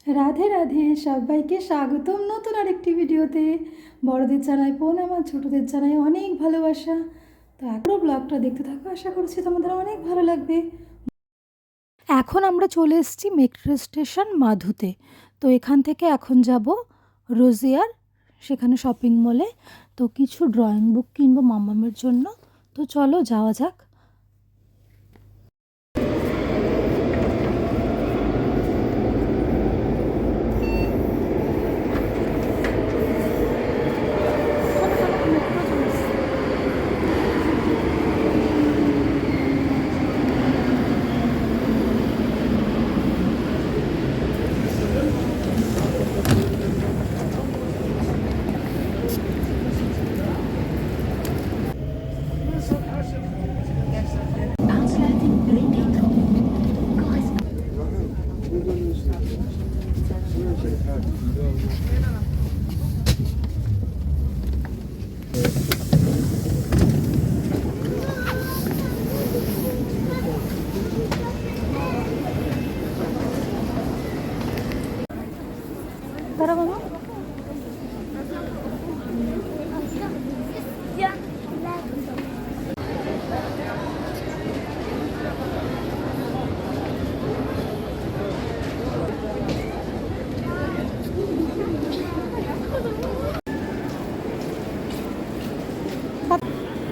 রাধে রাধে, সবাইকে স্বাগতম নতুন আরেকটি ভিডিওতে। বড়দের জানাই প্রণাম আর ছোটোদের জানাই অনেক ভালোবাসা। তো পুরো ব্লগটা দেখতে থাকো, আশা করছি তোমাদের অনেক ভালো লাগবে। এখন আমরা চলে এসেছি মেট্রো স্টেশন মাধুতে। তো এখান থেকে এখন যাব রোজিয়ার, সেখানে শপিং মলে। তো কিছু ড্রয়িং বুক কিনবো মাম্মামের জন্য। তো চলো যাওয়া যাক। তারা বাবা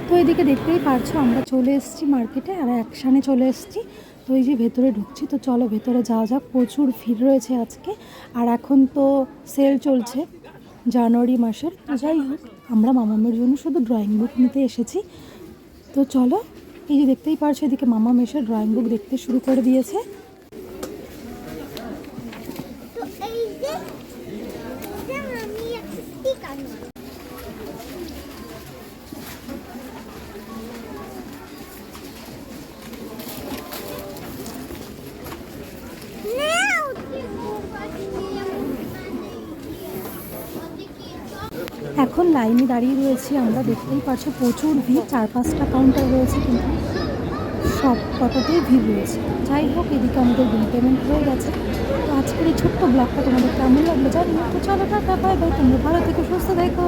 তো এদিকে দেখতেই পারছো আমরা চলে এসেছি মার্কেটে, আর একসানে চলে এসেছি। তো এই যে ভেতরে ঢুকছি, তো চলো ভেতরে যাওয়া যাক। প্রচুর ভিড় রয়েছে আজকে, আর এখন তো সেল চলছে জানুয়ারি মাসের। তো যাই হোক, আমরা মামামের জন্য শুধু ড্রয়িং বুক নিতে এসেছি। তো চলো, এই যে দেখতেই পারছো এদিকে মামাম এসে ড্রয়িং বুক দেখতে শুরু করে দিয়েছে। এখন লাইনে দাঁড়িয়ে রয়েছি আমরা, দেখতেই পাচ্ছ প্রচুর ভিড়। 4-5টা কাউন্টার রয়েছে, কিন্তু সব কটাতেই ভিড় রয়েছে। যাই হোক, এদিকে আমাদের বিল পেমেন্ট হয়ে গেছে। তো আজকের এই ছোট্ট ব্লগটা তোমাদের কেমন লাগলো জানি না। তো চলো টাটা, বাই বাই, তোমরা ভালো থেকো, সুস্থ থেকো।